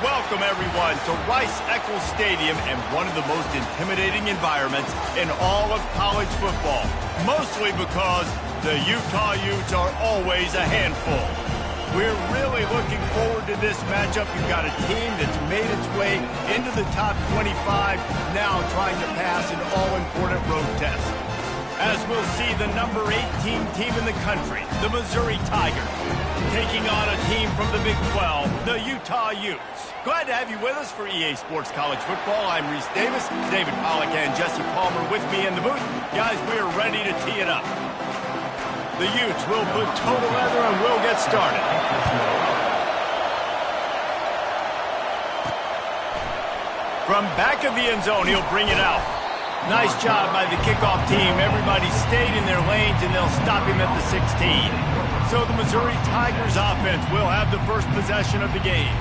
Welcome, everyone, to Rice-Eccles Stadium and one of the most intimidating environments in all of college football, mostly because the Utah Utes are always a handful. We're really looking forward to this matchup. You've got a team that's made its way into the top 25, now trying to pass an all-important road test. As we'll see the number 18 team in the country, the Missouri Tigers, taking on a team from the Big 12, the Utah Utes. Glad to have you with us for EA Sports College Football. I'm Reese Davis, David Pollack and Jesse Palmer with me in the booth. Guys, we are ready to tee it up. The Utes will put toe together and we'll get started. From back of the end zone, he'll bring it out. Nice job by the kickoff team. Everybody stayed in their lanes, and they'll stop him at the 16. So the Missouri Tigers offense will have the first possession of the game.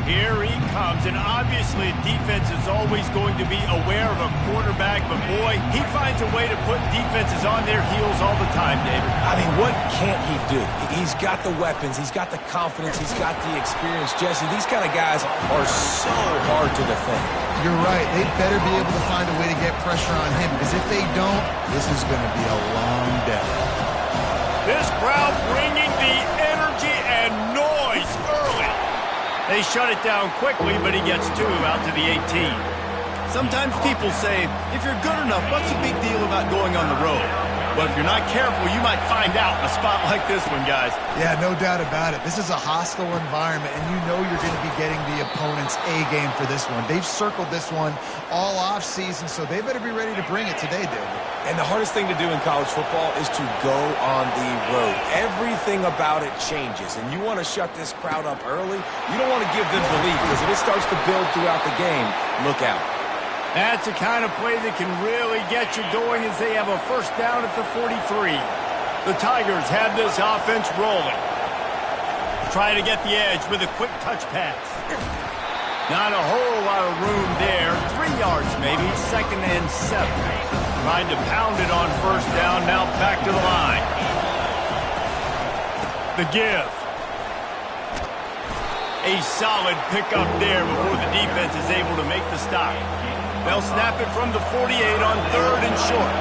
Here he comes, and obviously defense is always going to be aware of a quarterback, but boy, he finds a way to put defenses on their heels all the time, David. I mean, what can't he do? He's got the weapons, he's got the confidence, he's got the experience. Jesse, these kind of guys are so hard to defend. You're right. They better be able to find a way to get pressure on him, because if they don't, this is going to be a long day. This crowd bringing the energy and noise early. They shut it down quickly, but he gets two out to the 18. Sometimes people say, if you're good enough, what's the big deal about going on the road? But if you're not careful, you might find out in a spot like this one, guys. Yeah, no doubt about it. This is a hostile environment, and you know you're going to be getting the opponent's A-game for this one. They've circled this one all off-season, so they better be ready to bring it today, David. And the hardest thing to do in college football is to go on the road. Everything about it changes, and you want to shut this crowd up early. You don't want to give them belief, because if it starts to build throughout the game, look out. That's the kind of play that can really get you going as they have a first down at the 43. The Tigers have this offense rolling. Trying to get the edge with a quick touch pass. Not a whole lot of room there. 3 yards maybe, 2nd and 7. Trying to pound it on first down, now back to the line. The give. A solid pickup there before the defense is able to make the stop. They'll snap it from the 48 on 3rd and short.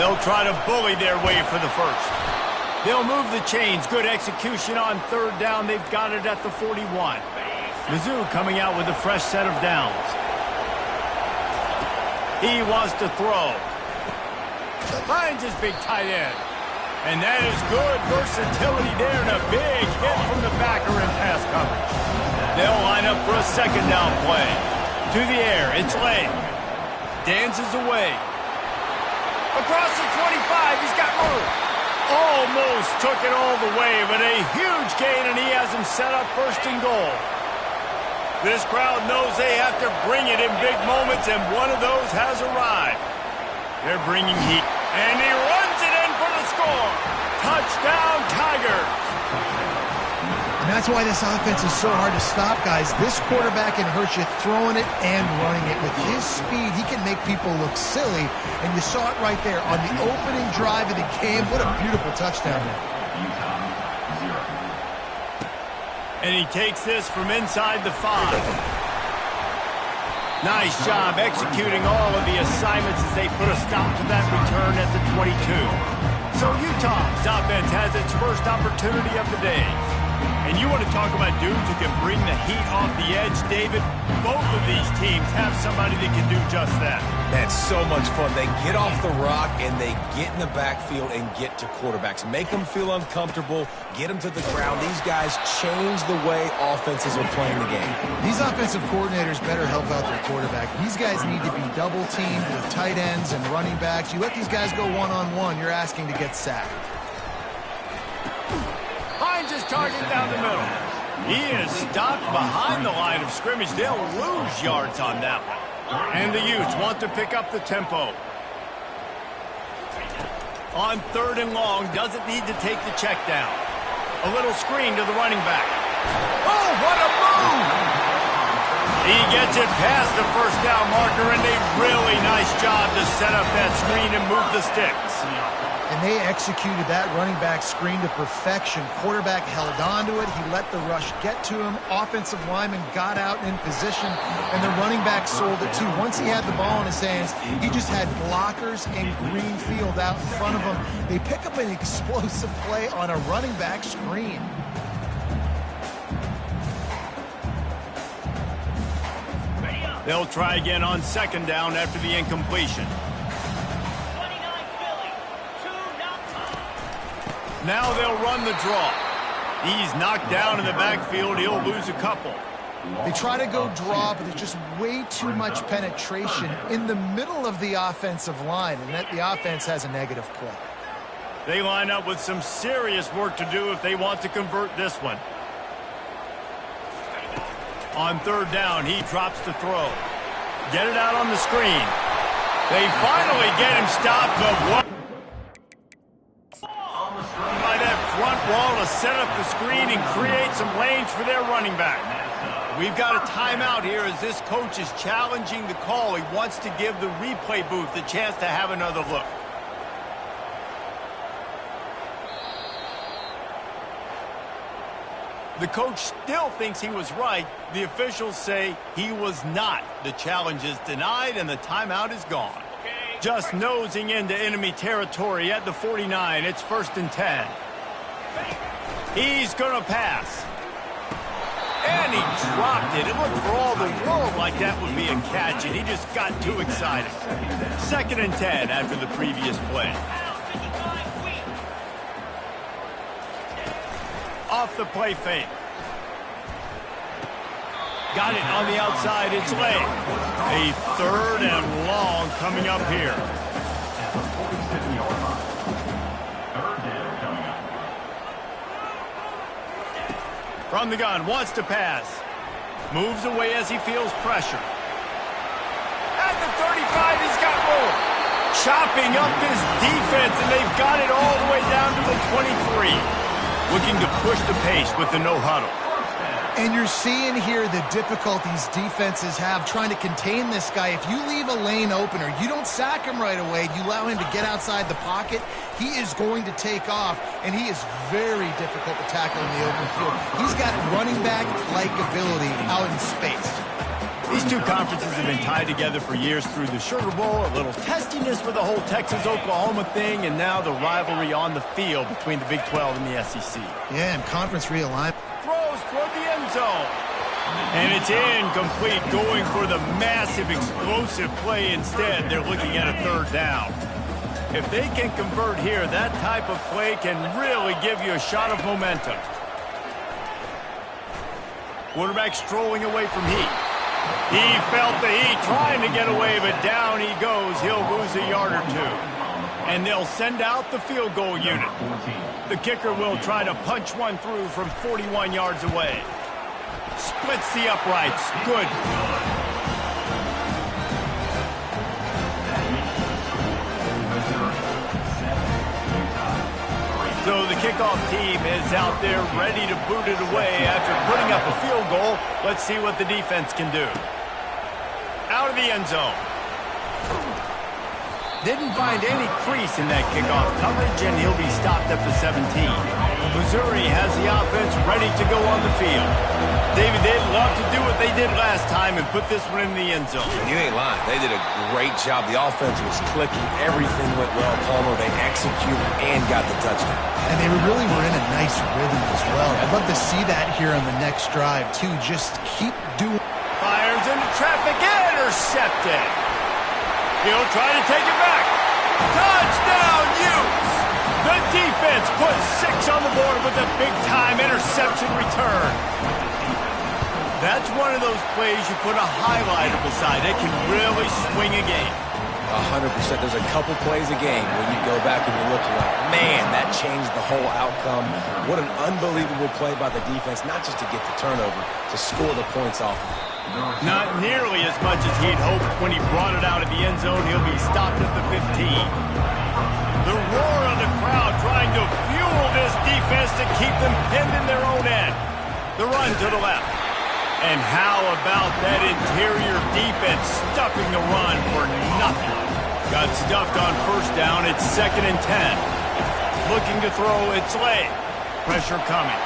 They'll try to bully their way for the first. They'll move the chains. Good execution on 3rd down. They've got it at the 41. Mizzou coming out with a fresh set of downs. He wants to throw. Finds his big tight end. And that is good versatility there and a big hit from the backer in pass coverage. They'll line up for a 2nd down play. To the air, it's Lane. Dances away. Across the 25, he's got room. Almost took it all the way, but a huge gain, and he has him set up 1st and goal. This crowd knows they have to bring it in big moments, and one of those has arrived. They're bringing heat, and he runs it in for the score. Touchdown, Tigers. And that's why this offense is so hard to stop, guys. This quarterback can hurt you throwing it and running it. With his speed, he can make people look silly. And you saw it right there on the opening drive of the game. What a beautiful touchdown. And he takes this from inside the 5. Nice job executing all of the assignments as they put a stop to that return at the 22. So Utah's offense has its first opportunity of the day. And you want to talk about dudes who can bring the heat off the edge, David? Both of these teams have somebody that can do just that. That's so much fun. They get off the rock, and they get in the backfield and get to quarterbacks. Make them feel uncomfortable, get them to the ground. These guys change the way offenses are playing the game. These offensive coordinators better help out their quarterback. These guys need to be double-teamed with tight ends and running backs. You let these guys go one-on-one, you're asking to get sacked. Finds his target down the middle. He is stopped behind the line of scrimmage. They'll lose yards on that one. And the Utes want to pick up the tempo. On 3rd and long, doesn't need to take the check down. A little screen to the running back. Oh, what a move! He gets it past the first down marker, and a really nice job to set up that screen and move the sticks. And they executed that running back screen to perfection. Quarterback held on to it. He let the rush get to him. Offensive lineman got out in position, and the running back sold it too. Once he had the ball in his hands, he just had blockers and green field out in front of him. They pick up an explosive play on a running back screen. They'll try again on second down after the incompletion. Now they'll run the draw. He's knocked down in the backfield. He'll lose a couple. They try to go draw, but there's just way too much penetration in the middle of the offensive line, and that the offense has a negative play. They line up with some serious work to do if they want to convert this one. On third down, he drops to throw. Get it out on the screen. They finally get him stopped, but what? By that front wall to set up the screen and create some lanes for their running back. We've got a timeout here as this coach is challenging the call. He wants to give the replay booth a chance to have another look. The coach still thinks he was right. The officials say he was not. The challenge is denied and the timeout is gone. Just nosing into enemy territory at the 49. It's 1st and 10. He's going to pass. And he dropped it. It looked for all the world like that would be a catch, and he just got too excited. 2nd and 10 after the previous play. Off the play fake. Got it on the outside. It's late. A 3rd and long coming up here. From the gun, wants to pass. Moves away as he feels pressure. At the 35, he's got room. Chopping up this defense, and they've got it all the way down to the 23. Looking to push the pace with the no-huddle. And you're seeing here the difficulties defenses have trying to contain this guy. If you leave a lane open or you don't sack him right away, you allow him to get outside the pocket, he is going to take off, and he is very difficult to tackle in the open field. He's got running back-like ability out in space. These two conferences have been tied together for years through the Sugar Bowl, a little testiness with the whole Texas-Oklahoma thing, and now the rivalry on the field between the Big 12 and the SEC. Yeah, and conference realignment. Throws toward the end zone. And it's incomplete, going for the massive explosive play instead. They're looking at a 3rd down. If they can convert here, that type of play can really give you a shot of momentum. Quarterback strolling away from heat. He felt the heat trying to get away, but down he goes. He'll lose a yard or two. And they'll send out the field goal unit. The kicker will try to punch one through from 41 yards away. Splits the uprights. Good. So the kickoff team is out there ready to boot it away after putting up a field goal. Let's see what the defense can do. Out of the end zone. Didn't find any crease in that kickoff coverage, and he'll be stopped at the 17. Missouri has the offense ready to go on the field. David, they'd love to do what they did last time and put this one in the end zone. You ain't lying. They did a great job. The offense was clicking. Everything went well. Palmer, they executed and got the touchdown. And they really were in a nice rhythm as well. I'd love to see that here on the next drive, too. Just keep doing. Fires into traffic, intercepted. He'll try to take it back. Touchdown, Utes! The defense puts 6 on the board with a big-time interception return. That's one of those plays you put a highlighter beside. It can really swing a game. 100%. There's a couple plays a game when you go back and you look like, man, that changed the whole outcome. What an unbelievable play by the defense, not just to get the turnover, to score the points off of it. Not nearly as much as he'd hoped when he brought it out of the end zone. He'll be stopped at the 15. The roar of the crowd trying to fuel this defense to keep them pinned in their own end. The run to the left. And how about that interior defense stuffing the run for nothing? Got stuffed on first down. It's 2nd and 10. Looking to throw, it's late. Pressure coming.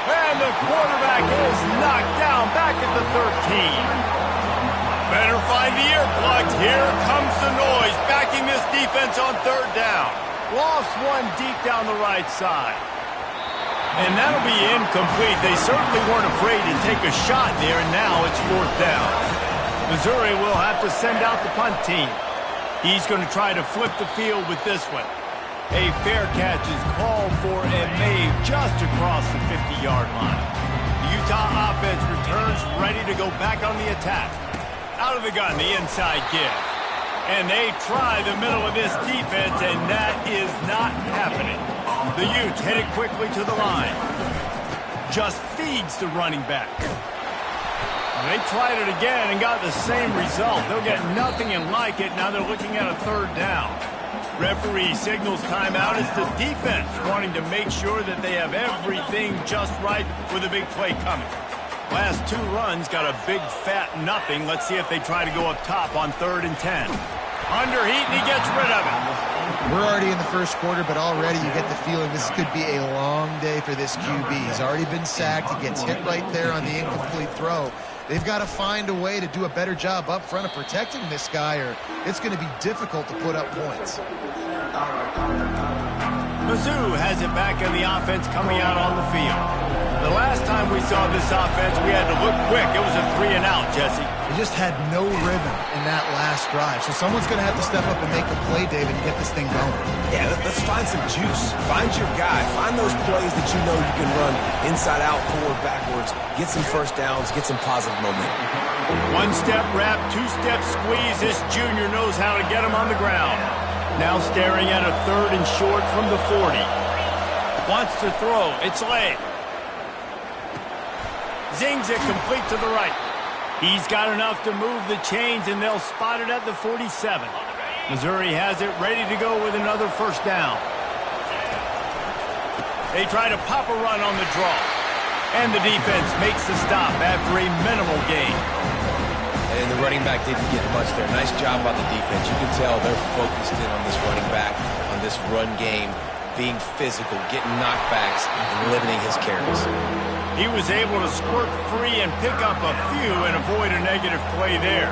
And the quarterback is knocked down back at the 13. Better find the earplugs. Here comes the noise, backing this defense on 3rd down. Lost one deep down the right side. And that'll be incomplete. They certainly weren't afraid to take a shot there, and now it's 4th down. Missouri will have to send out the punt team. He's going to try to flip the field with this one. A fair catch is called for and made just across the 50-yard line. The Utah offense returns ready to go back on the attack. Out of the gun, the inside give. And they try the middle of this defense, and that is not happening. The Utes headed quickly to the line. Just feeds the running back. They tried it again and got the same result. They'll get nothing and like it. Now they're looking at a 3rd down. Referee signals timeout. It's the defense wanting to make sure that they have everything just right with a big play coming. Last 2 runs got a big fat nothing. Let's see if they try to go up top on 3rd and 10. Underheat, and he gets rid of it. We're already in the first quarter, but already you get the feeling this could be a long day for this QB. He's already been sacked. He gets hit right there on the incomplete throw. They've got to find a way to do a better job up front of protecting this guy, or it's going to be difficult to put up points. Mizzou has it back in the offense coming out on the field. The last time we saw this offense, we had to look quick. It was a 3-and-out, Jesse. They just had no rhythm in that last drive. So someone's going to have to step up and make a play, David, and get this thing going. Yeah, let's find some juice. Find your guy. Find those plays that you know you can run inside out, forward, backwards. Get some first downs. Get some positive momentum. 1-step wrap, 2-step squeeze. This junior knows how to get him on the ground. Now staring at a 3rd and short from the 40. Wants to throw. It's late. Zings it complete to the right. He's got enough to move the chains, and they'll spot it at the 47. Missouri has it ready to go with another 1st down. They try to pop a run on the draw. And the defense makes the stop after a minimal gain. And the running back didn't get much there. Nice job by the defense. You can tell they're focused in on this running back, on this run game, being physical, getting knockbacks, and limiting his carries. He was able to squirt free and pick up a few and avoid a negative play there.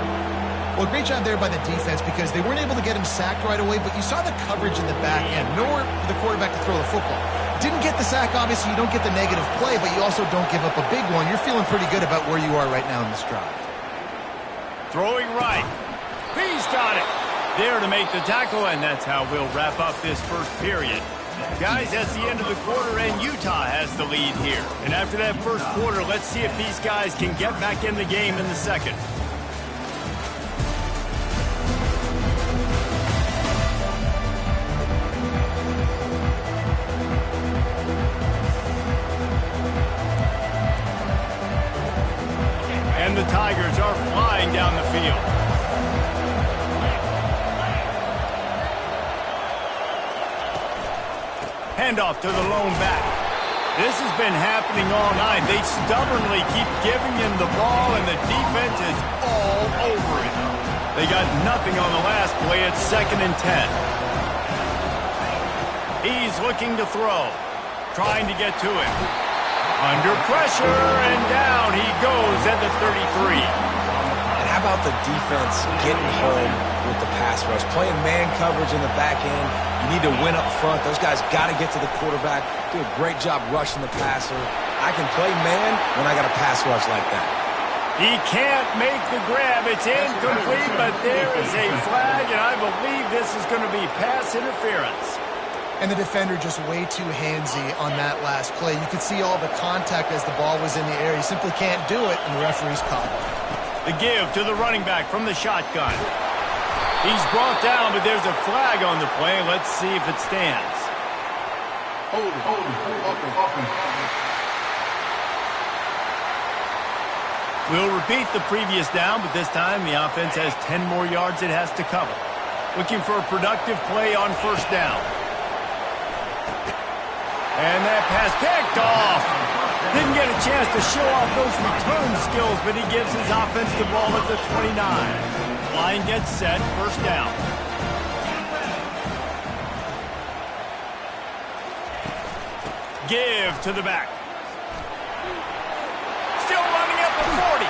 Well, great job there by the defense because they weren't able to get him sacked right away, but you saw the coverage in the back end. Nowhere for the quarterback to throw the football. Didn't get the sack, obviously. You don't get the negative play, but you also don't give up a big one. You're feeling pretty good about where you are right now in this drive. Throwing right. He's got it. There to make the tackle, and that's how we'll wrap up this first period. Guys, that's the end of the quarter, and Utah has the lead here. And after that first quarter, let's see if these guys can get back in the game in the second. And the Tigers are flying down the field. Handoff to the lone back. This has been happening all night. They stubbornly keep giving him the ball, and the defense is all over it. They got nothing on the last play. It's 2nd and 10. He's looking to throw, trying to get to it. Under pressure, and down he goes at the 33. And how about the defense getting home with the pass rush? Playing man coverage in the back end. You need to win up front. Those guys got to get to the quarterback. Do a great job rushing the passer. I can play man when I got a pass rush like that. He can't make the grab. It's incomplete, but there is a flag, and I believe this is going to be pass interference. And the defender just way too handsy on that last play. You could see all the contact as the ball was in the air. He simply can't do it, and the referee's caught it. The give to the running back from the shotgun. He's brought down, but there's a flag on the play. Let's see if it stands. We'll repeat the previous down, but this time the offense has 10 more yards it has to cover. Looking for a productive play on 1st down. And that pass picked off. Didn't get a chance to show off those return skills, but he gives his offense the ball at the 29. Line gets set, first down. Give to the back. Still running at the 40.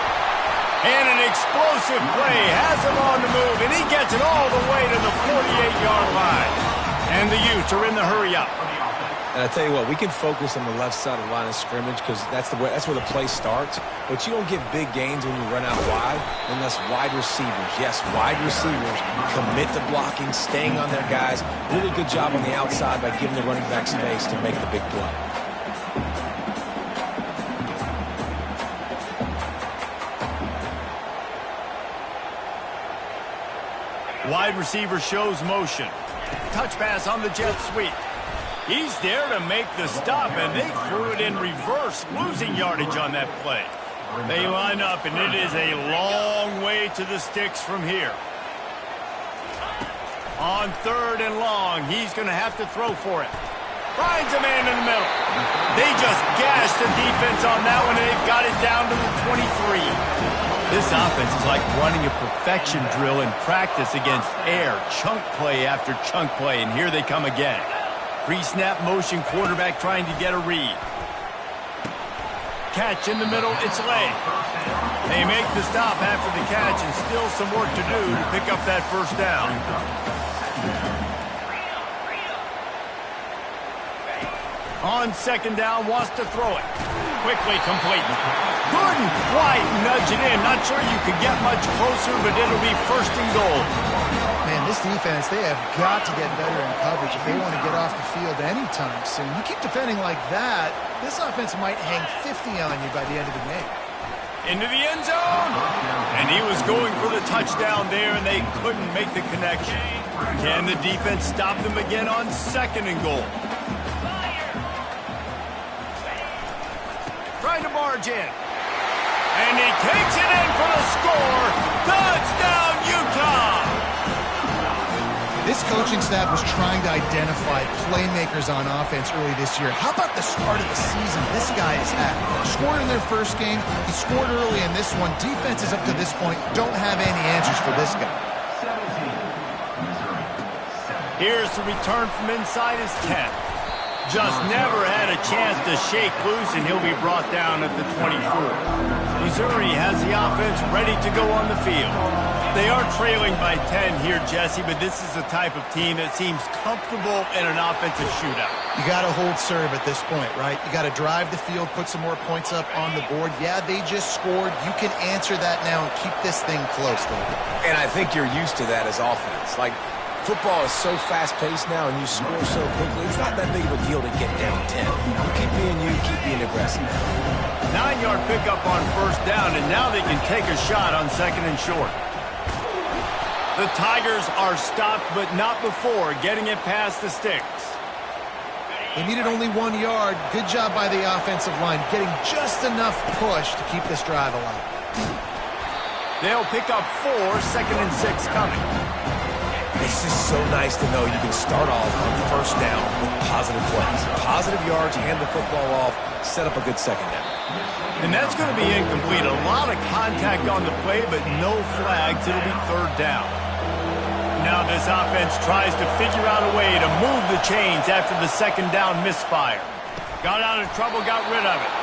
And an explosive play has him on the move, and he gets it all the way to the 48-yard line. And the Utes are in the hurry-up. And I tell you what, we can focus on the left side of the line of scrimmage because that's where the play starts. But you don't get big gains when you run out wide unless wide receivers, yes, wide receivers commit to blocking, staying on their guys. Really good job on the outside by giving the running back space to make the big play. Wide receiver shows motion. Touch pass on the jet sweep. He's there to make the stop, and they threw it in reverse, losing yardage on that play. They line up, and it is a long way to the sticks from here. On 3rd and long, he's going to have to throw for it. Finds a man in the middle. They just gashed the defense on that one, and they've got it down to the 23. This offense is like running a perfection drill in practice against air, chunk play after chunk play, and here they come again. Pre-snap motion, quarterback trying to get a read. Catch in the middle, it's late. They make the stop after the catch, and still some work to do to pick up that first down. On 2nd down, wants to throw it. Quickly complete. Couldn't quite nudge it in. Not sure you could get much closer, but it'll be 1st and goal. Man, this defense, they have got to get better in coverage if they want to get off the field anytime soon. You keep defending like that, this offense might hang 50 on you by the end of the game. Into the end zone. And he was going for the touchdown there, and they couldn't make the connection. Can the defense stop them again on 2nd and goal? Trying to barge in. And he takes it in for the score. Touchdown, Utah! This coaching staff was trying to identify playmakers on offense early this year. How about the start of the season this guy has had? Scored in their first game. He scored early in this one. Defenses up to this point don't have any answers for this guy. Here's the return from inside his 10. Just never had a chance to shake loose, and he'll be brought down at the 24. Missouri has the offense ready to go on the field. They are trailing by 10 here, Jesse, but this is the type of team that seems comfortable in an offensive shootout. You got to hold serve at this point, right? You got to drive the field, put some more points up on the board. Yeah, they just scored. You can answer that now and keep this thing close, David. And I think you're used to that as offense. Like, football is so fast-paced now, and you score so quickly, it's not that big of a deal to get down 10. You keep being aggressive. 9-yard pickup on 1st down, and now they can take a shot on 2nd and short. The Tigers are stopped, but not before getting it past the sticks. They needed only 1 yard. Good job by the offensive line, getting just enough push to keep this drive alive. They'll pick up 4, 2nd and 6 coming. It's just so nice to know you can start off on 1st down with positive plays. Positive yards, hand the football off, set up a good 2nd down. And that's going to be incomplete. A lot of contact on the play, but no flags. It'll be 3rd down. Now this offense tries to figure out a way to move the chains after the 2nd down misfire. Got out of trouble, got rid of it.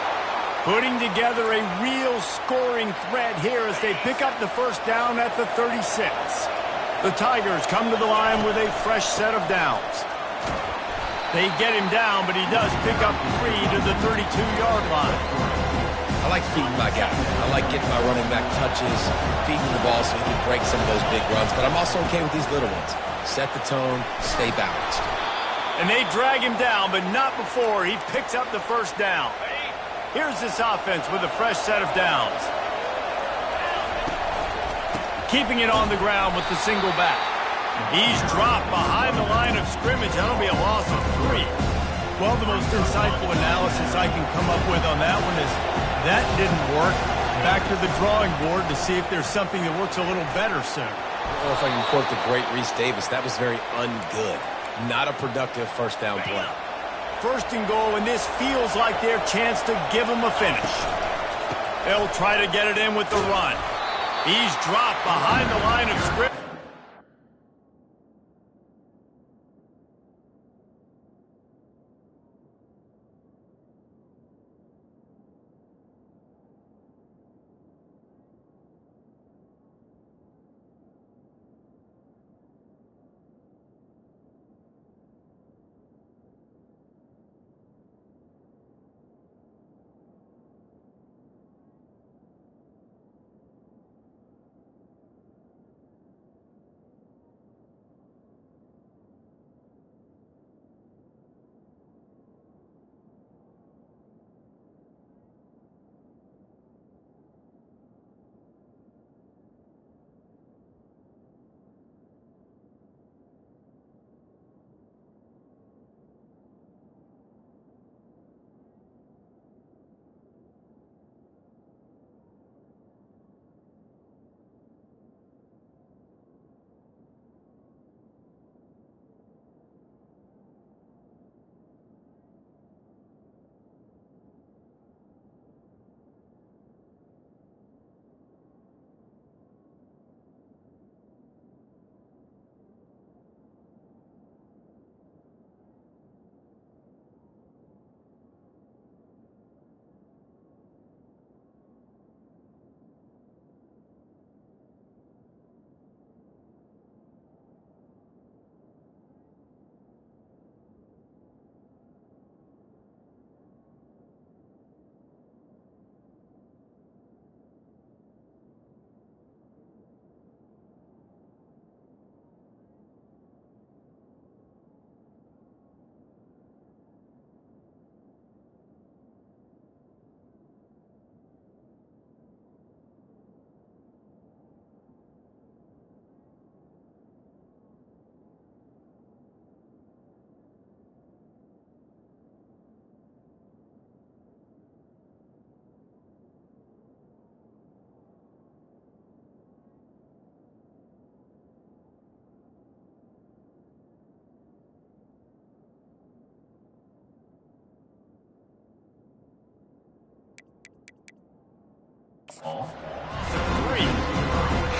Putting together a real scoring threat here as they pick up the 1st down at the 36. The Tigers come to the line with a fresh set of downs. They get him down, but he does pick up 3 to the 32-yard line. I like feeding my guy. I like getting my running back touches, feeding the ball so he can break some of those big runs. But I'm also okay with these little ones. Set the tone, stay balanced. And they drag him down, but not before he picks up the 1st down. Here's this offense with a fresh set of downs. Keeping it on the ground with the single back. He's dropped behind the line of scrimmage. That'll be a loss of 3. Well, the most insightful analysis I can come up with on that one is that didn't work. Back to the drawing board to see if there's something that works a little better soon. I don't know if I can quote the great Reese Davis. That was very ungood. Not a productive 1st down play. First and goal, and this feels like their chance to give them a finish. They'll try to get it in with the run. He's dropped behind the line of scrimmage.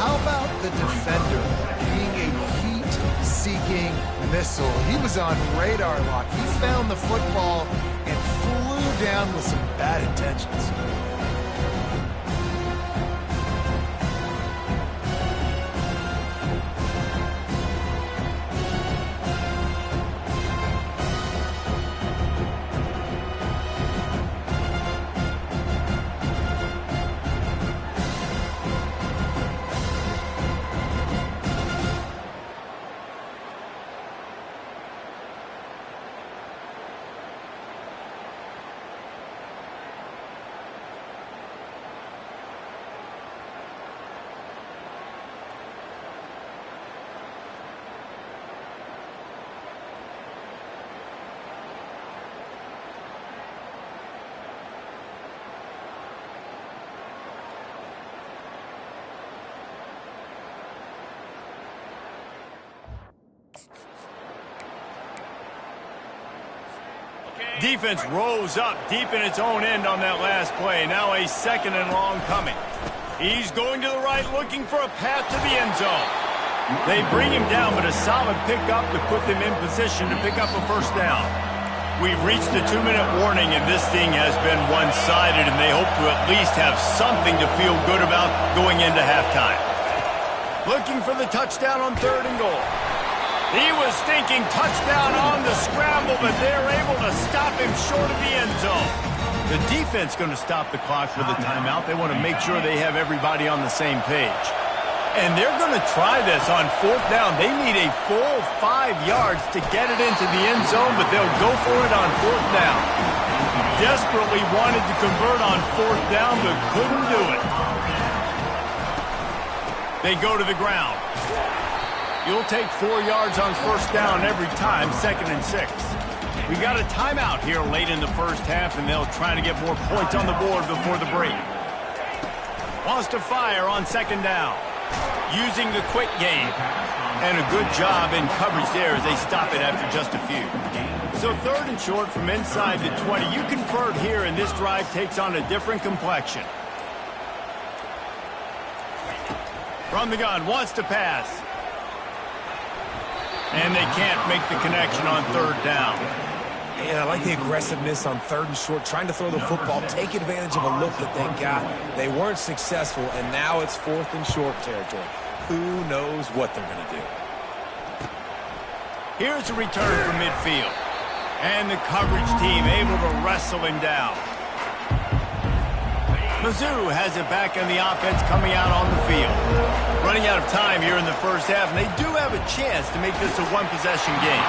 How about the defender being a heat-seeking missile? He was on radar lock. He found the football and flew down with some bad intentions. Defense rose up deep in its own end on that last play. Now a second and long coming. He's going to the right, looking for a path to the end zone. They bring him down, but a solid pickup to put them in position to pick up a first down. We've reached the 2-minute warning, and this thing has been one-sided, and they hope to at least have something to feel good about going into halftime. Looking for the touchdown on 3rd and goal. He was thinking touchdown on the scramble, but they're able to stop him short of the end zone. The defense going to stop the clock with a timeout. They want to make sure they have everybody on the same page. And they're going to try this on 4th down. They need a full 5 yards to get it into the end zone, but they'll go for it on 4th down. Desperately wanted to convert on 4th down, but couldn't do it. They go to the ground. You'll take 4 yards on 1st down every time, 2nd and 6. We got a timeout here late in the first half, and they'll try to get more points on the board before the break. Wants to fire on 2nd down. Using the quick game. And a good job in coverage there as they stop it after just a few. So 3rd and short from inside the 20. You convert here, and this drive takes on a different complexion. From the gun, wants to pass. And they can't make the connection on 3rd down. And I like the aggressiveness on 3rd and short, trying to throw the football, take advantage of a look that they got. They weren't successful, and now it's 4th and short territory. Who knows what they're going to do? Here's a return from midfield. And the coverage team able to wrestle him down. Mizzou has it back on the offense coming out on the field. Running out of time here in the first half, and they do have a chance to make this a one-possession game.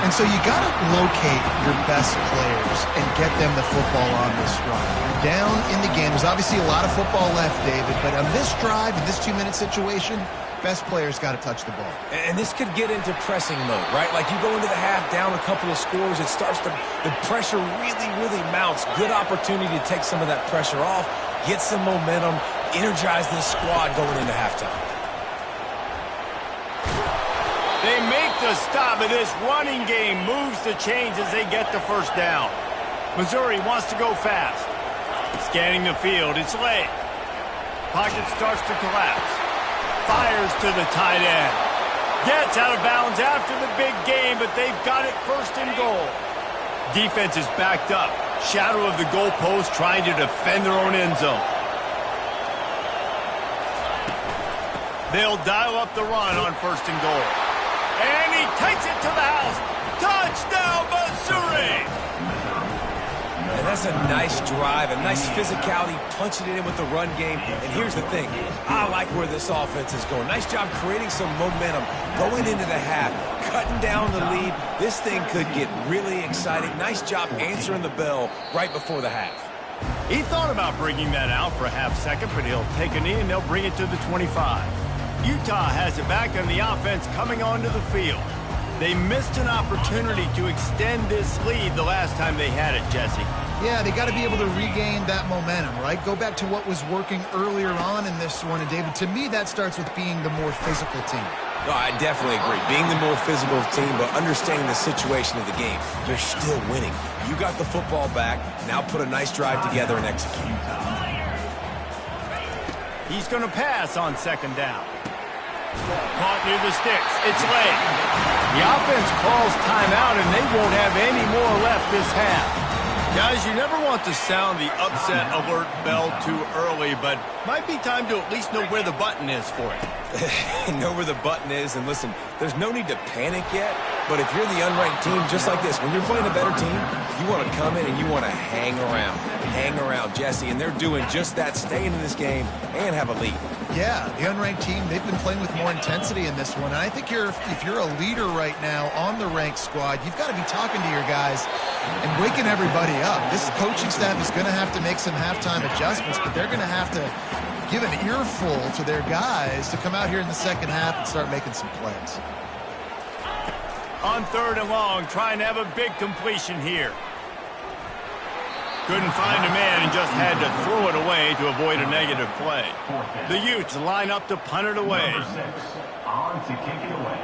And so you got to locate your best players and get them the football on this drive. You're down in the game. There's obviously a lot of football left, David, but on this drive, in this 2-minute situation, best players got to touch the ball. And this could get into pressing mode, right? Like you go into the half down a couple of scores, it starts to, the pressure really mounts. Good opportunity to take some of that pressure off, get some momentum, energize this squad going into halftime. They make the stop, and this running game moves the chains as they get the first down. Missouri wants to go fast. Scanning the field, it's late. Pocket starts to collapse. Fires to the tight end. Gets out of bounds after the big game, but they've got it 1st and goal. Defense is backed up. Shadow of the goalpost trying to defend their own end zone. They'll dial up the run on 1st and goal. And he takes it to the house. Touchdown, Missouri! And that's a nice drive, a nice physicality, punching it in with the run game. And here's the thing. I like where this offense is going. Nice job creating some momentum, going into the half, cutting down the lead. This thing could get really exciting. Nice job answering the bell right before the half. He thought about bringing that out for a half second, but he'll take a knee and they'll bring it to the 25. Utah has it back on the offense coming onto the field. They missed an opportunity to extend this lead the last time they had it, Jesse. Yeah, they got to be able to regain that momentum, right? Go back to what was working earlier on in this one. And, David, to me, that starts with being the more physical team. No, I definitely agree. Being the more physical team, but understanding the situation of the game. They're still winning. You got the football back. Now put a nice drive together and execute. He's going to pass on 2nd down. Caught near the sticks. It's late. The offense calls timeout, and they won't have any more left this half. Guys, you never want to sound the upset alert bell too early, but might be time to at least know where the button is for it. Know where the button is, and listen, there's no need to panic yet, but if you're the unranked team, just like this, when you're playing a better team, you want to come in and you want to hang around, Jesse, and they're doing just that, staying in this game and have a lead. Yeah, the unranked team, they've been playing with more intensity in this one. And I think if you're a leader right now on the ranked squad, you've got to be talking to your guys and waking everybody up. This coaching staff is going to have to make some halftime adjustments, but they're going to have to give an earful to their guys to come out here in the second half and start making some plays. On 3rd and long, trying to have a big completion here. Couldn't find a man and just had to throw it away to avoid a negative play. The Utes line up to punt it away. On to kick it away.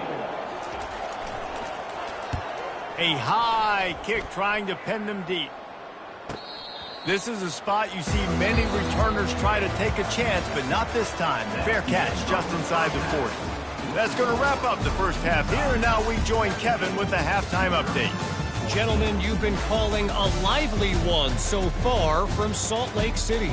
A high kick trying to pin them deep. This is a spot you see many returners try to take a chance, but not this time. Fair catch just inside the 40. That's going to wrap up the first half here, and now we join Kevin with the halftime update. Gentlemen, you've been calling a lively one so far from Salt Lake City.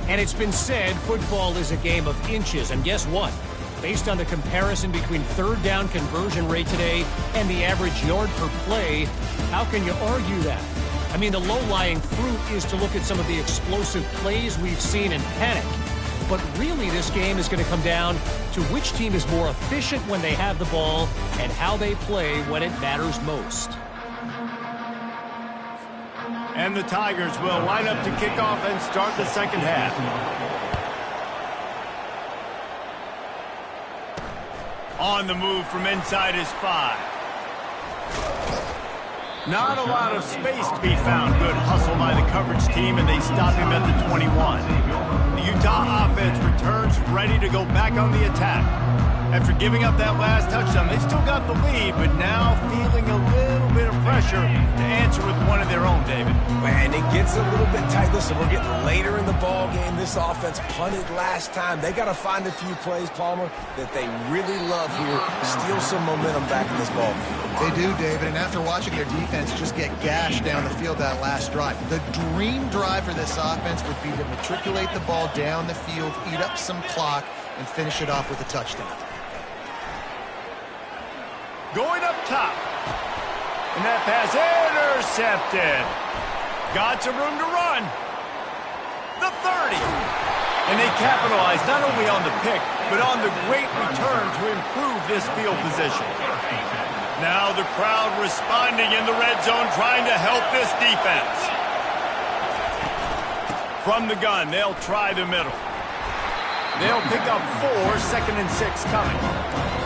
And it's been said football is a game of inches. And guess what? Based on the comparison between 3rd down conversion rate today and the average yard per play, how can you argue that? I mean, the low-lying fruit is to look at some of the explosive plays we've seen in panic. But really, this game is going to come down to which team is more efficient when they have the ball and how they play when it matters most. And the Tigers will line up to kick off and start the second half. On the move from inside his 5. Not a lot of space to be found. Good hustle by the coverage team, and they stop him at the 21. The Utah offense returns ready to go back on the attack. After giving up that last touchdown, they still got the lead, but now feeling a little bit of pressure to answer with one of their own, David. And it gets a little bit tight. Listen, we're getting later in the ball game. This offense punted last time. They got to find a few plays, Palmer, that they really love here. Steal some momentum back in this ball game. They do, David, and after watching their defense just get gashed down the field that last drive, the dream drive for this offense would be to matriculate the ball down the field, eat up some clock, and finish it off with a touchdown. Going up top. And that pass intercepted. Got some room to run. The 30. And they capitalized not only on the pick, but on the great return to improve this field position. Now the crowd responding in the red zone, trying to help this defense. From the gun, they'll try the middle. They'll pick up 4, 2nd and 6 coming.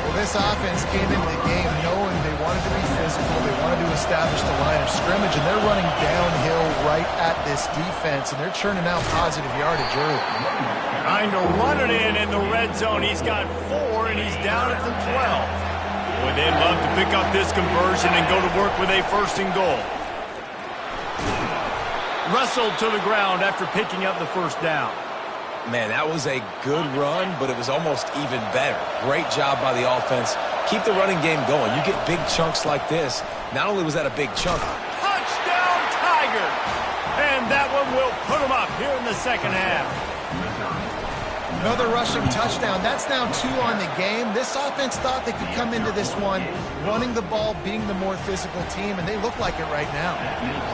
Well, this offense came into the game knowing they wanted to be physical, they wanted to establish the line of scrimmage, and they're running downhill right at this defense, and they're churning out positive yardage early. Trying to run it in the red zone. He's got 4, and he's down at the 12. Boy, they'd love to pick up this conversion and go to work with a 1st and goal. Wrestled to the ground after picking up the 1st down. Man, that was a good run, but it was almost even better. Great job by the offense. Keep the running game going. You get big chunks like this. Not only was that a big chunk. Touchdown, Tiger! And that one will put them up here in the 2nd half. Another rushing touchdown. That's now 2 on the game. This offense thought they could come into this one running the ball, being the more physical team, and they look like it right now.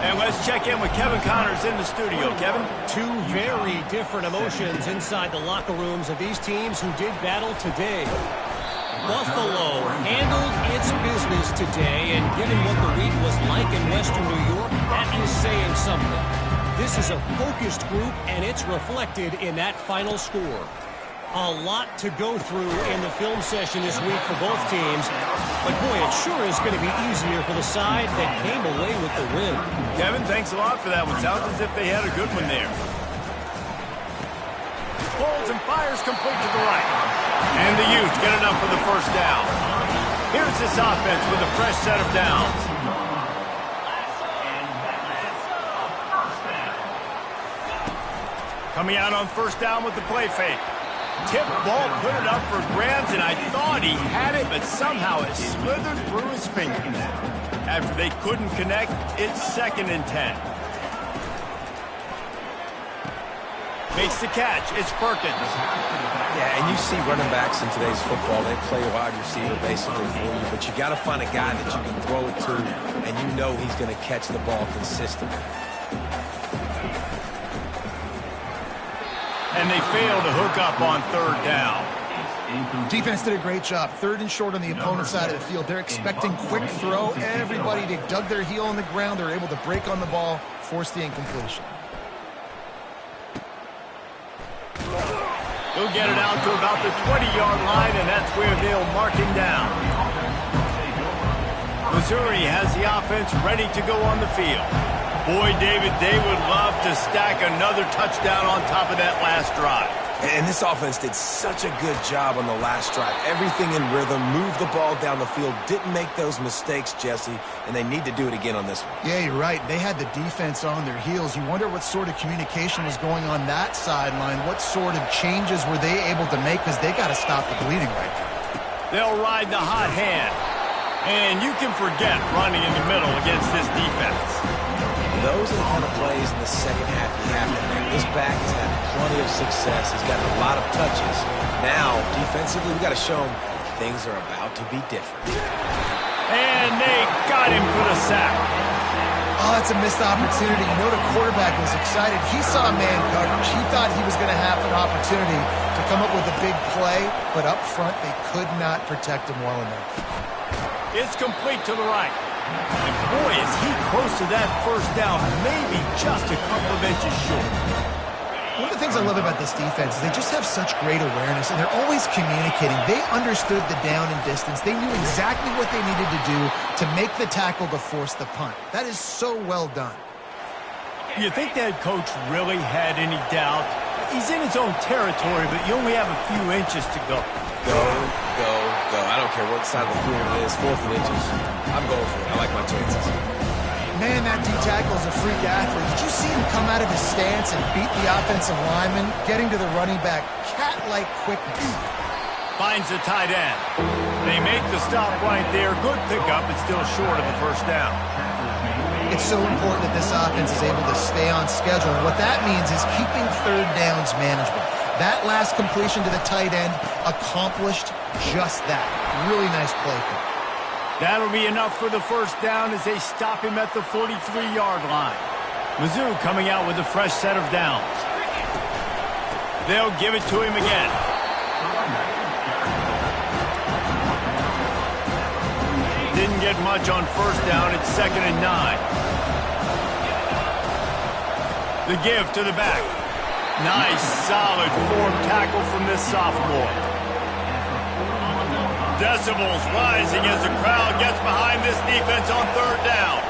And let's check in with Kevin Connors in the studio. Kevin? 2 very different emotions inside the locker rooms of these teams who did battle today. Buffalo handled its business today, and given what the week was like in Western New York, that is saying something. This is a focused group, and it's reflected in that final score. A lot to go through in the film session this week for both teams, but boy, it sure is going to be easier for the side that came away with the win. Kevin, thanks a lot for that one. Sounds as if they had a good one there. Pulls and fires complete to the right. And the Utes get enough for the 1st down. Here's this offense with a fresh set of downs. Coming out on 1st down with the play fake. Tip ball, put it up for grabs, and I thought he had it, but somehow it slithered through his fingers. After they couldn't connect, it's 2nd and 10. Makes the catch. It's Perkins. Yeah, and you see running backs in today's football, they play a wide receiver basically for you, but you got to find a guy that you can throw it to, and you know he's going to catch the ball consistently. And they fail to hook up on 3rd down. Defense did a great job. 3rd and short on the opponent's side of the field. They're expecting quick throw. Everybody, they dug their heel on the ground. They're able to break on the ball, force the incompletion. He'll get it out to about the 20-yard line, and that's where they'll mark him down. Missouri has the offense ready to go on the field. Boy, David, they would love to stack another touchdown on top of that last drive. And this offense did such a good job on the last drive. Everything in rhythm, moved the ball down the field, didn't make those mistakes, Jesse, and they need to do it again on this one. Yeah, you're right. They had the defense on their heels. You wonder what sort of communication was going on that sideline. What sort of changes were they able to make, because they got to stop the bleeding right now. They'll ride the hot hand. And you can forget running in the middle against this defense. Those are the kind of plays in the 2nd half you have to make. This back has had plenty of success. He's got a lot of touches. Now, defensively, we've got to show him things are about to be different. And they got him for the sack. Oh, that's a missed opportunity. You know the quarterback was excited. He saw man coverage. He thought he was going to have an opportunity to come up with a big play, but up front, they could not protect him well enough. It's complete to the right. And boy, is he close to that 1st down, maybe just a couple of inches short. One of the things I love about this defense is they just have such great awareness, and they're always communicating. They understood the down and distance. They knew exactly what they needed to do to make the tackle to force the punt. That is so well done. You think that coach really had any doubt? He's in his own territory, but you only have a few inches to go. Go, go, go. I don't don't care what side of the field it is, 4th and inches. I'm going for it. I like my chances. Man, that D tackle is a freak athlete. Did you see him come out of his stance and beat the offensive lineman, getting to the running back? Cat-like quickness. Finds the tight end. They make the stop right there. Good pickup, but still short of the first down. It's so important that this offense is able to stay on schedule. And what that means is keeping third downs manageable. That last completion to the tight end accomplished just that. Really nice play call. That'll be enough for the first down as they stop him at the 43-yard line. Mizzou coming out with a fresh set of downs. They'll give it to him again. Didn't get much on first down. It's 2nd and 9. The give to the back. Nice, solid form tackle from this sophomore. Decibels rising as the crowd gets behind this defense on 3rd down.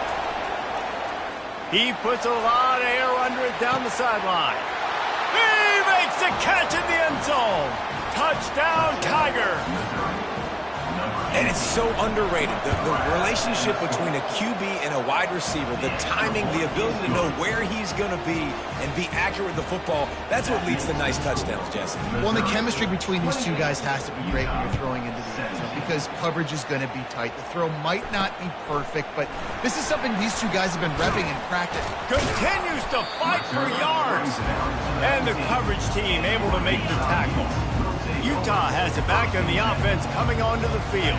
He puts a lot of air under it down the sideline. He makes a catch in the end zone. Touchdown, Tiger. And it's so underrated. The relationship between a QB and a wide receiver, the timing, the ability to know where he's going to be and be accurate with the football, that's what leads to nice touchdowns, Jesse. Well, and the chemistry between these two guys has to be great when you're throwing into the end zone because coverage is going to be tight. The throw might not be perfect, but this is something these two guys have been repping in practice. Continues to fight for yards. And the coverage team able to make the tackle. Utah has it back on the offense coming onto the field.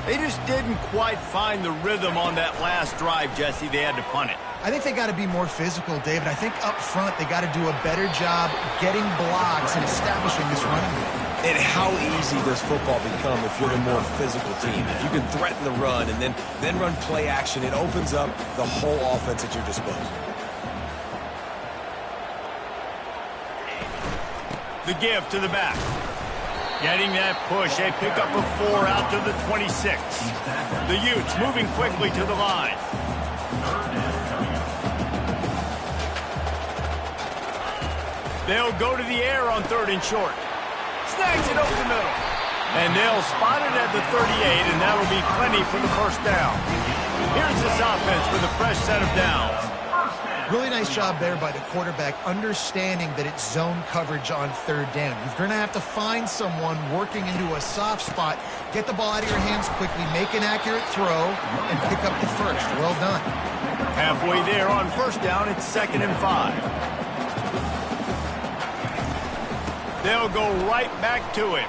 They just didn't quite find the rhythm on that last drive, Jesse. They had to punt it. I think they got to be more physical, David. I think up front they got to do a better job getting blocks and establishing this running game. And how easy does football become if you're the more physical team? If you can threaten the run and then run play action, it opens up the whole offense at your disposal. The give to the back. Getting that push, a pickup of 4 out to the 26. The Utes moving quickly to the line. They'll go to the air on 3rd and short. Snags it over the middle. And they'll spot it at the 38, and that'll be plenty for the first down. Here's this offense with a fresh set of downs. Really nice job there by the quarterback, understanding that it's zone coverage on 3rd down. You're going to have to find someone working into a soft spot, get the ball out of your hands quickly, make an accurate throw, and pick up the first. Well done. Halfway there on first down, it's 2nd and 5. They'll go right back to him.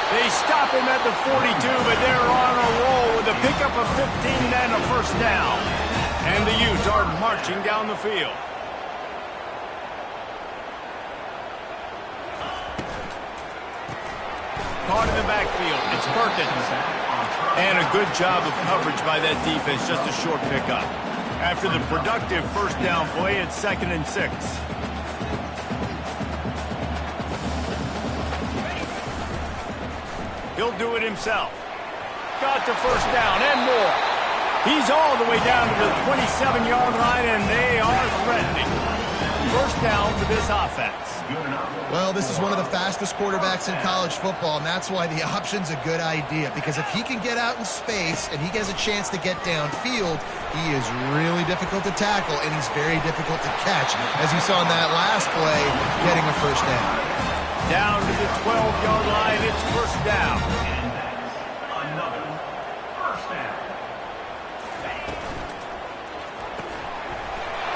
They stop him at the 42, but they're on a roll with a pickup of 15 and a first down. And the Utes are marching down the field. Caught in the backfield. It's Perkins. And a good job of coverage by that defense, just a short pickup. After the productive first down play, it's 2nd and 6. He'll do it himself. Got the first down and more. He's all the way down to the 27-yard line, and they are threatening. First down for this offense. Well, this is one of the fastest quarterbacks in college football, and that's why the option's a good idea. Because if he can get out in space and he gets a chance to get downfield, he is really difficult to tackle, and he's very difficult to catch. As you saw in that last play, getting a first down. Down to the 12-yard line, it's first down. Another first down.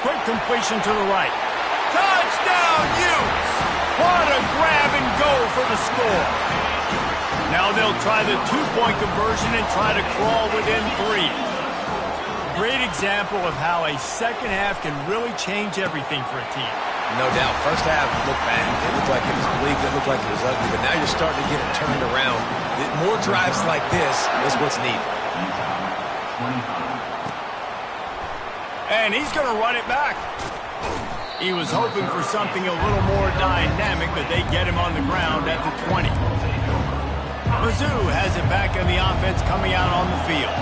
Quick completion to the right. Touchdown, Utes! What a grab and go for the score. Now they'll try the 2-point conversion and try to crawl within 3. Great example of how a second half can really change everything for a team. No doubt. First half looked bad. It looked like it was bleak. It looked like it was ugly. But now you're starting to get it turned around. More drives like this is what's needed. And he's going to run it back. He was hoping for something a little more dynamic, but they get him on the ground at the 20. Mizzou has it back on the offense coming out on the field.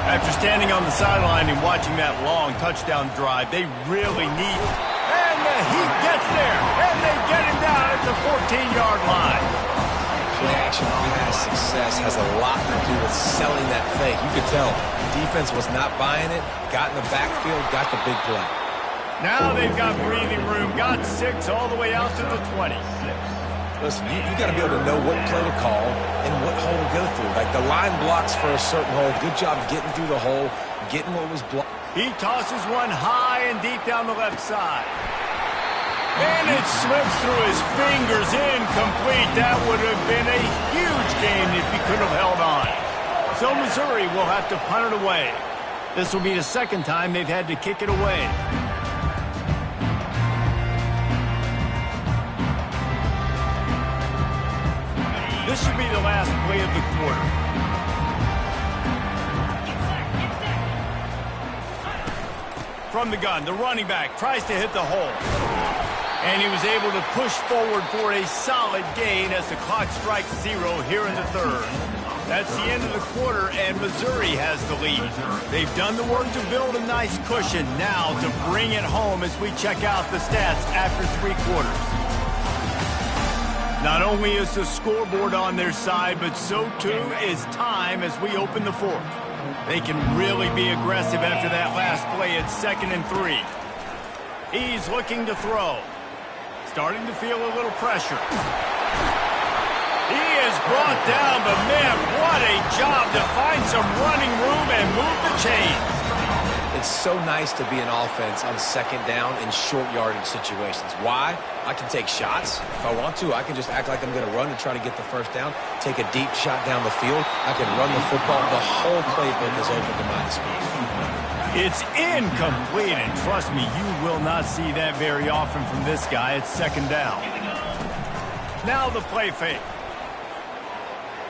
After standing on the sideline and watching that long touchdown drive, they really need it. And he gets there, and they get him down at the 14-yard line. play-action pass success has a lot to do with selling that fake. You could tell defense was not buying it, got in the backfield, got the big play. Now they've got breathing room, got 6 all the way out to the 20. Listen, you got to be able to know what play to call and what hole to go through. Like the line blocks for a certain hole. Good job getting through the hole, getting what was blocked. He tosses one high and deep down the left side. And it slips through his fingers, incomplete. That would have been a huge gain if he could have held on. So Missouri will have to punt it away. This will be the second time they've had to kick it away. This should be the last play of the quarter. From the gun, the running back tries to hit the hole. And he was able to push forward for a solid gain as the clock strikes 0 here in the third. That's the end of the quarter, and Missouri has the lead. They've done the work to build a nice cushion. Now to bring it home as we check out the stats after 3 quarters. Not only is the scoreboard on their side, but so too is time as we open the fourth. They can really be aggressive after that last play at 2nd and 3. He's looking to throw. Starting to feel a little pressure. He is brought down, but man, what a job to find some running room and move the chains. It's so nice to be an offense on 2nd down in short yardage situations. Why? I can take shots. If I want to, I can just act like I'm going to run and try to get the first down, take a deep shot down the field. I can run the football. The whole playbook is open to my disposal. It's incomplete, and trust me, you will not see that very often from this guy at 2nd down. Now the play fake.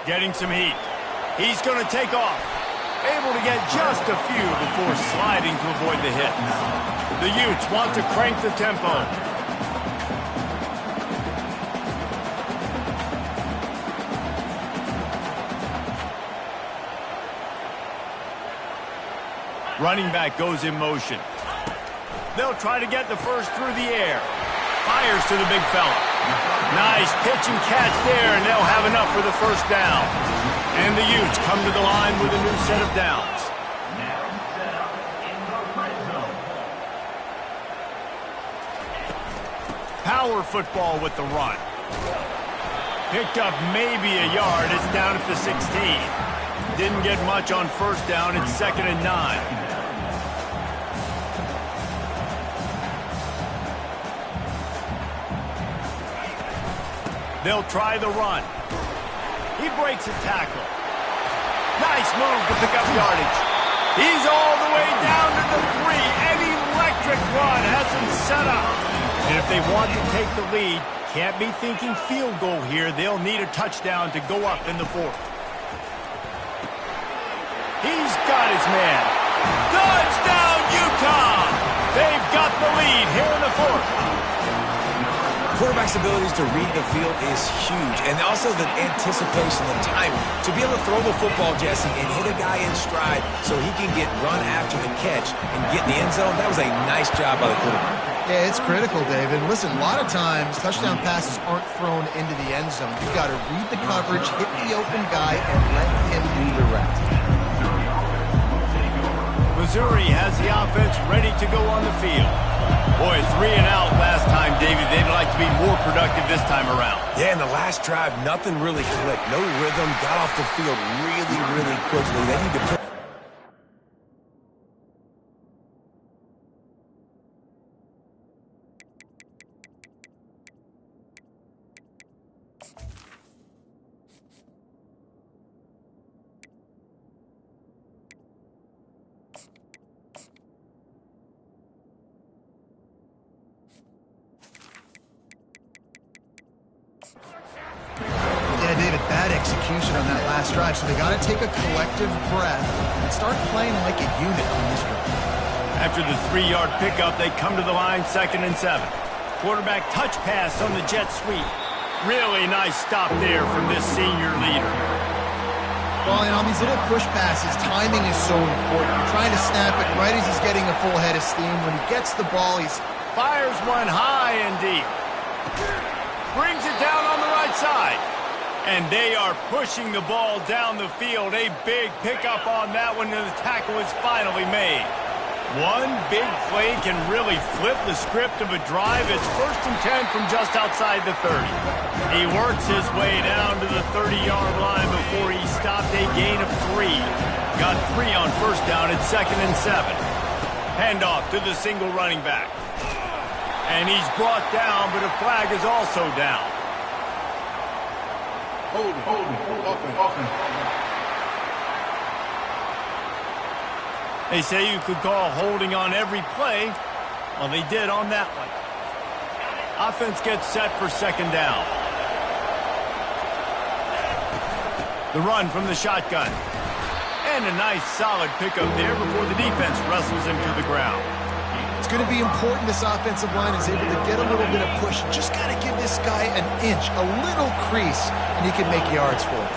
Getting some heat. He's going to take off. Able to get just a few before sliding to avoid the hit. The Utes want to crank the tempo. Running back goes in motion. They'll try to get the first through the air. Fires to the big fella. Nice pitch and catch there, and they'll have enough for the first down. And the Utes come to the line with a new set of downs. Power football with the run. Picked up maybe a yard. It's down at the 16. Didn't get much on first down. It's 2nd and 9. They'll try the run. He breaks a tackle. Nice move to pick up yardage. He's all the way down to the 3. An electric run has him set up. And if they want to take the lead, can't be thinking field goal here. They'll need a touchdown to go up in the 4th. He's got his man. Touchdown, Utah! They've got the lead here in the 4th. Quarterback's abilities to read the field is huge, and also the anticipation, the timing. To be able to throw the football, Jesse, and hit a guy in stride so he can get run after the catch and get in the end zone, that was a nice job by the quarterback. Yeah, it's critical, David. Listen, a lot of times touchdown passes aren't thrown into the end zone. You've got to read the coverage, hit the open guy, and let him do the rest. Missouri has the offense ready to go on the field. Boy, 3 and out last time, David. They'd like to be more productive this time around. Yeah, in the last drive, nothing really clicked. No rhythm, got off the field really, really quickly. They need to put... Execution on that last drive, so they got to take a collective breath and start playing like a unit on this drive. After the 3-yard pickup, they come to the line 2nd and 7. Quarterback touch pass on the jet sweep. Really nice stop there from this senior leader. Well, and on these little push passes, timing is so important. You're trying to snap it right as he's getting a full head of steam. When he gets the ball, he fires one high and deep. Brings it down on the right side. And they are pushing the ball down the field. A big pickup on that one, and the tackle is finally made. One big play can really flip the script of a drive. It's 1st and 10 from just outside the 30. He works his way down to the 30-yard line before he stopped a gain of 3. Got 3 on 1st down at 2nd and 7. Handoff to the single running back. And he's brought down, but a flag is also down. They say you could call holding on every play. Well, they did on that one. Offense gets set for 2nd down. The run from the shotgun. And a nice solid pickup there before the defense wrestles him to the ground. It's going to be important this offensive line is able to get a little bit of push. Just got to give this guy an inch, a little crease, and he can make yards for it.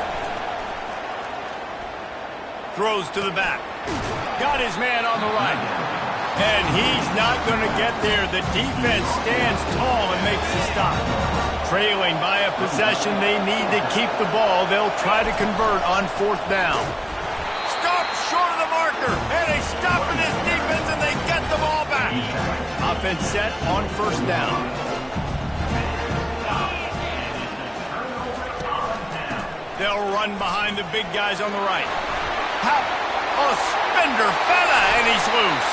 Throws to the back. Got his man on the right. And he's not going to get there. The defense stands tall and makes the stop. Trailing by a possession, they need to keep the ball. They'll try to convert on 4th down. Stop short of the marker. And they stop for this defense, and they get the ball back. Offense set on 1st down. They'll run behind the big guys on the right. A spender fella, and he's loose.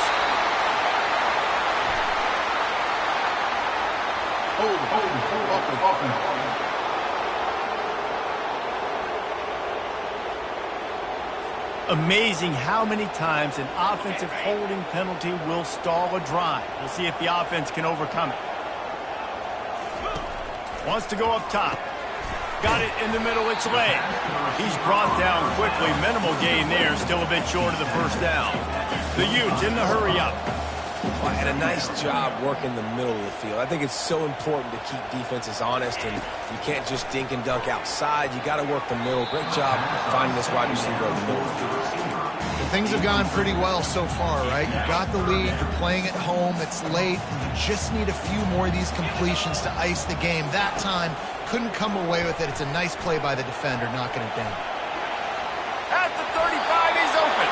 Amazing how many times an offensive holding penalty will stall a drive. We'll see if the offense can overcome it. Wants to go up top. Got it in the middle, it's late. He's brought down quickly. Minimal gain there, still a bit short of the 1st down. The Utes in the hurry up. Well, and a nice job working the middle of the field. I think it's so important to keep defenses honest, and you can't just dink and dunk outside. You got to work the middle. Great job finding this wide receiver in the middle of the field. Things have gone pretty well so far, right? You got the lead, you're playing at home, it's late, and you just need a few more of these completions to ice the game. That time, couldn't come away with it. It's a nice play by the defender, knocking it down. At the 35, he's open.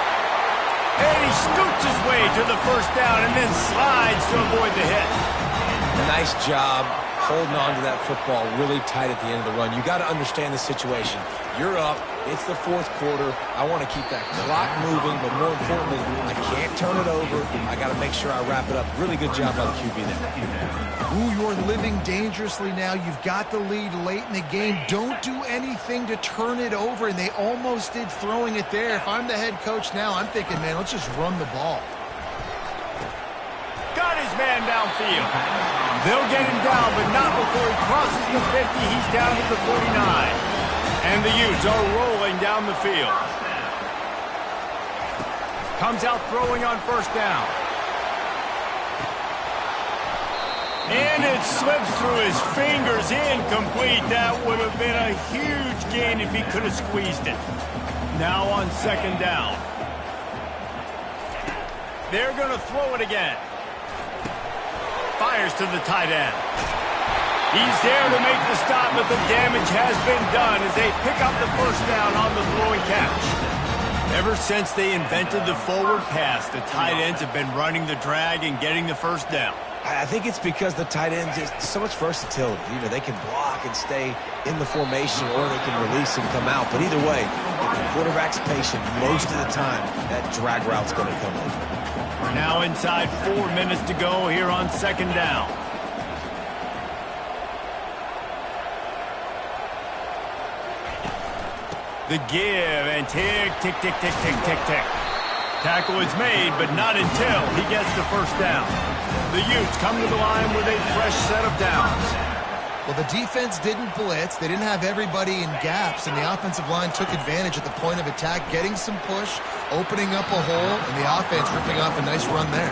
And he scoots his way to the 1st down and then slides to avoid the hit. Nice job holding on to that football really tight at the end of the run. You got to understand the situation. You're up. It's the 4th quarter. I want to keep that clock moving, but more importantly, I can't turn it over. I got to make sure I wrap it up. Really good job by the QB there. Ooh, you're living dangerously now. You've got the lead late in the game. Don't do anything to turn it over, and they almost did throwing it there. If I'm the head coach now, I'm thinking, man, let's just run the ball. Got his man downfield. They'll get him down, but not before he crosses the 50. He's down to the 49. And the Utes are rolling down the field. Comes out throwing on 1st down. And it slips through his fingers, incomplete. That would have been a huge gain if he could have squeezed it. Now on 2nd down. They're going to throw it again. Fires to the tight end. He's there to make the stop, but the damage has been done as they pick up the 1st down on the throwing catch. Ever since they invented the forward pass, the tight ends have been running the drag and getting the 1st down. I think it's because the tight ends is so much versatility. You know, they can block and stay in the formation, or they can release and come out. But either way, if the quarterback's patient, most of the time, that drag route's going to come in. We're now inside 4 minutes to go here on 2nd down. The give and tick, tick, tick, tick, tick, tick, tick. Tackle is made, but not until he gets the 1st down. The Utes come to the line with a fresh set of downs. Well, the defense didn't blitz. They didn't have everybody in gaps, and the offensive line took advantage at the point of attack, getting some push, opening up a hole, and the offense ripping off a nice run there.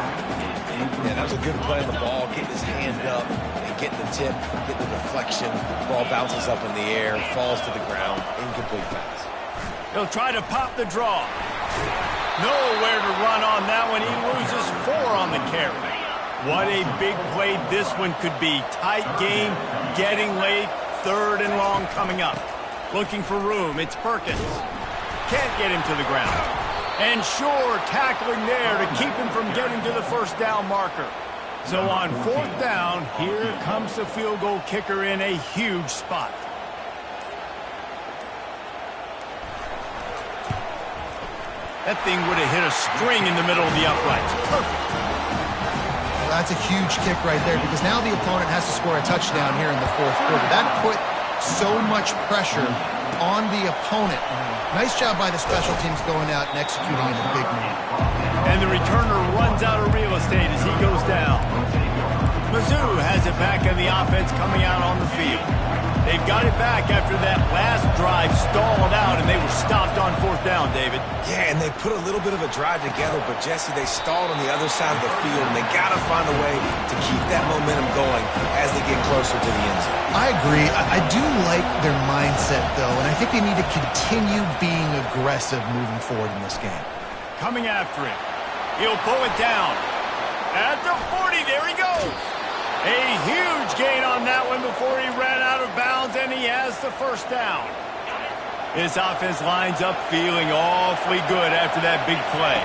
Yeah, that was a good play on the ball, getting his hand up and getting the tip, getting the deflection. Ball bounces up in the air, falls to the ground, incomplete pass. He'll try to pop the draw. Nowhere to run on that one. He loses 4 on the carry. What a big play this one could be. Tight game, getting late, 3rd and long coming up. Looking for room, it's Perkins. Can't get him to the ground. And Shore tackling there to keep him from getting to the first down marker. So on 4th down, here comes the field goal kicker in a huge spot. That thing would have hit a string in the middle of the uprights. Perfect. Well, that's a huge kick right there because now the opponent has to score a touchdown here in the 4th quarter. That put so much pressure on the opponent. Nice job by the special teams going out and executing in a big move. And the returner runs out of real estate as he goes down. Mizzou has it back on the offense coming out on the field. They've got it back after that last drive stalled out, and they were stopped on 4th down, David. Yeah, and they put a little bit of a drive together, but, Jesse, they stalled on the other side of the field, and they got to find a way to keep that momentum going as they get closer to the end zone. I agree. I do like their mindset, though, and I think they need to continue being aggressive moving forward in this game. Coming after it. He'll pull it down. At the 40, there he goes. A huge gain on that one before he ran out of bounds, and he has the first down. This offense lines up feeling awfully good after that big play.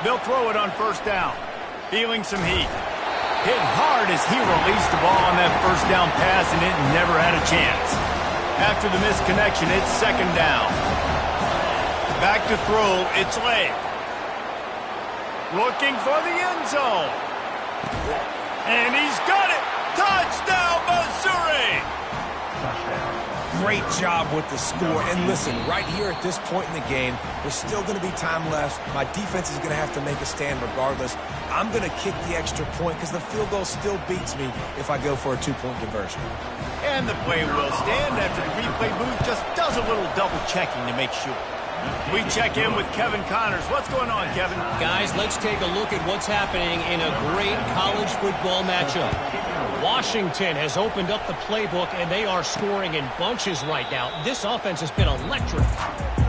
They'll throw it on 1st down. Feeling some heat. Hit hard as he released the ball on that 1st down pass, and it never had a chance. After the missed connection, it's 2nd down. Back to throw, it's Lake. Looking for the end zone. And he's got it! Touchdown, Missouri! Great job with the score. And listen, right here at this point in the game, there's still going to be time left. My defense is going to have to make a stand regardless. I'm going to kick the extra point because the field goal still beats me if I go for a 2-point conversion. And the play will stand after the replay booth just does a little double checking to make sure. We check in with Kevin Connors. What's going on, Kevin? Guys, let's take a look at what's happening in a great college football matchup. Washington has opened up the playbook, and they are scoring in bunches right now. This offense has been electric.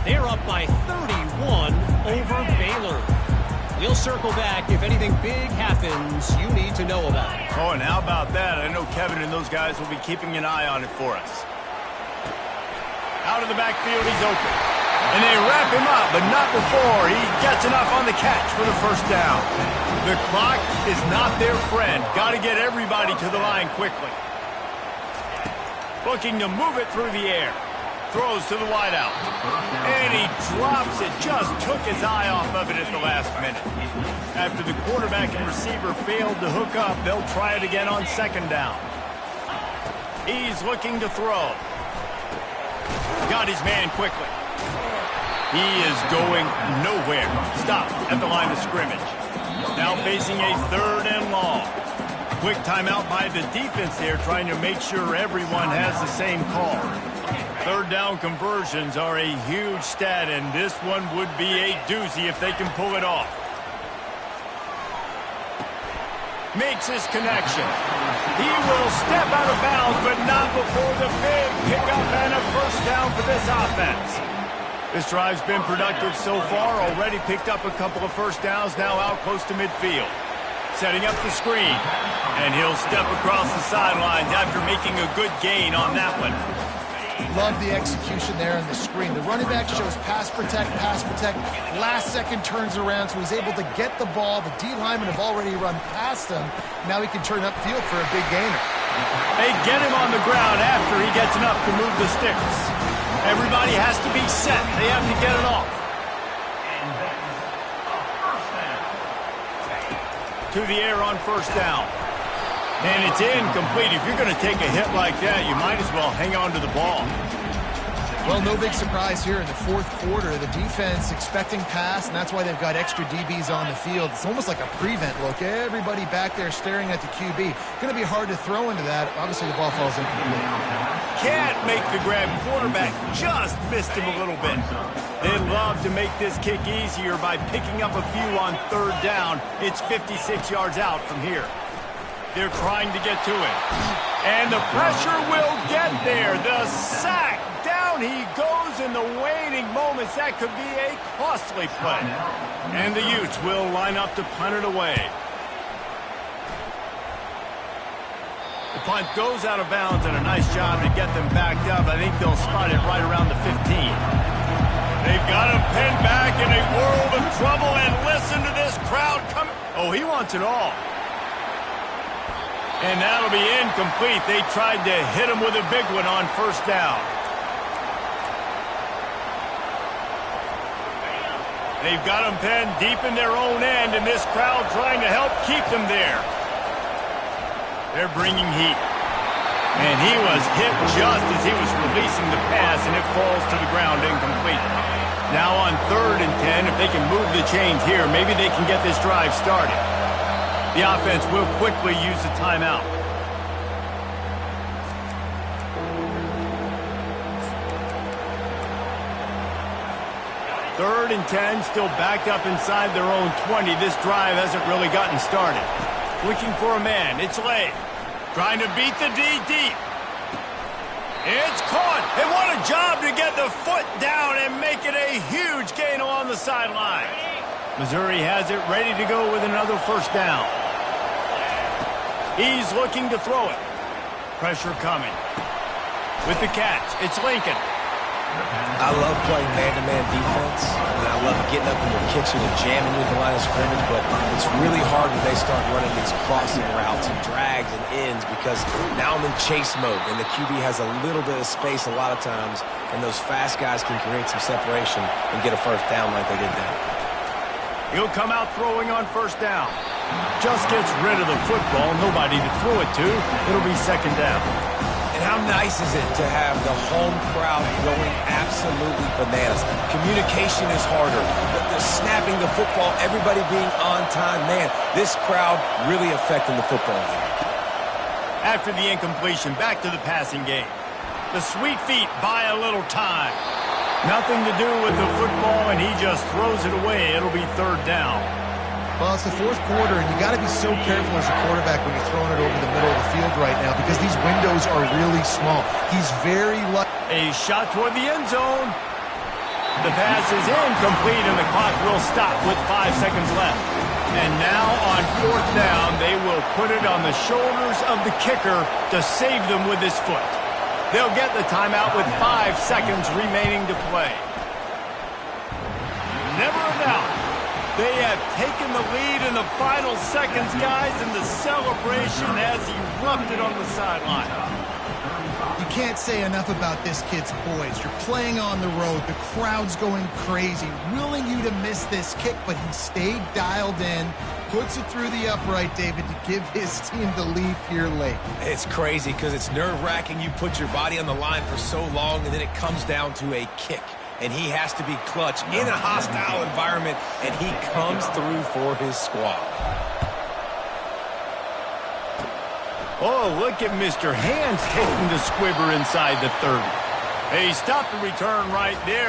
They're up by 31 over Baylor. We'll circle back if anything big happens you need to know about it. Oh, and how about that? I know Kevin and those guys will be keeping an eye on it for us. Out of the backfield, he's open. And they wrap him up, but not before he gets enough on the catch for the first down. The clock is not their friend. Got to get everybody to the line quickly. Looking to move it through the air. Throws to the wideout. And he drops it. Just took his eye off of it at the last minute. After the quarterback and receiver failed to hook up, they'll try it again on 2nd down. He's looking to throw. Got his man quickly. He is going nowhere. Stop at the line of scrimmage. Now facing a 3rd and long. Quick timeout by the defense there, trying to make sure everyone has the same call. 3rd down conversions are a huge stat, and this one would be a doozy if they can pull it off. Makes his connection. He will step out of bounds, but not before the big pickup and a first down for this offense. This drive's been productive so far. Already picked up a couple of first downs, now out close to midfield. Setting up the screen. And he'll step across the sidelines after making a good gain on that one. Love the execution there on the screen. The running back shows pass protect. Last second turns around, so he's able to get the ball. The D linemen have already run past him. Now he can turn upfield for a big gainer. They get him on the ground after he gets enough to move the sticks. Everybody has to be set. They have to get it off. To the air on 1st down. And it's incomplete. If you're going to take a hit like that, you might as well hang on to the ball. Well, no big surprise here in the 4th quarter. The defense expecting pass, and that's why they've got extra DBs on the field. It's almost like a prevent look. Everybody back there staring at the QB. Going to be hard to throw into that. Obviously, the ball falls incomplete. Can't make the grab. Quarterback just missed him a little bit. They'd love to make this kick easier by picking up a few on 3rd down. It's 56 yards out from here. They're trying to get to it. And the pressure will get there. The sack. Down he goes in the waning moments. That could be a costly play. And the Utes will line up to punt it away. The punt goes out of bounds, and a nice job to get them backed up. I think they'll spot it right around the 15. They've got him pinned back in a world of trouble, and listen to this crowd coming. Oh, he wants it all. And that'll be incomplete. They tried to hit him with a big one on first down. They've got him pinned deep in their own end, and this crowd trying to help keep them there. They're bringing heat. And he was hit just as he was releasing the pass, and it falls to the ground incomplete. Now on 3rd and 10, if they can move the chains here, maybe they can get this drive started. The offense will quickly use the timeout. 3rd and 10, still backed up inside their own 20. This drive hasn't really gotten started. Looking for a man. It's Lay. Trying to beat the D deep. It's caught. And what a job to get the foot down and make it a huge gain along the sideline. Missouri has it ready to go with another first down. He's looking to throw it. Pressure coming. With the catch, it's Lincoln. I love playing man-to-man defense, and I love getting up in your kitchen and jamming you at the line of scrimmage, but it's really hard when they start running these crossing routes and drags and ends because now I'm in chase mode, and the QB has a little bit of space a lot of times, and those fast guys can create some separation and get a first down like they did there. He'll come out throwing on first down. Just gets rid of the football, nobody to throw it to. It'll be second down. And how nice is it to have the home crowd going absolutely bananas? Communication is harder. The snapping the football, everybody being on time. Man, this crowd really affecting the football game. After the incompletion, back to the passing game. The sweet feet buy a little time. Nothing to do with the football, and he just throws it away. It'll be third down. Well, it's the 4th quarter, and you got to be so careful as a quarterback when you're throwing it over the middle of the field right now because these windows are really small. He's very lucky. A shot toward the end zone. The pass is incomplete, and the clock will stop with 5 seconds left. And now on 4th down, they will put it on the shoulders of the kicker to save them with his foot. They'll get the timeout with 5 seconds remaining to play. Never a doubt. They have taken the lead in the final seconds, guys, and the celebration has erupted on the sideline. You can't say enough about this kid's poise. You're playing on the road. The crowd's going crazy, willing you to miss this kick, but he stayed dialed in, puts it through the upright, David, to give his team the lead here late. It's crazy because it's nerve-wracking. You put your body on the line for so long, and then it comes down to a kick. And he has to be clutch in a hostile environment, and he comes through for his squad. Oh, look at Mr. Hands taking the squibber inside the 30. He stopped the return right there.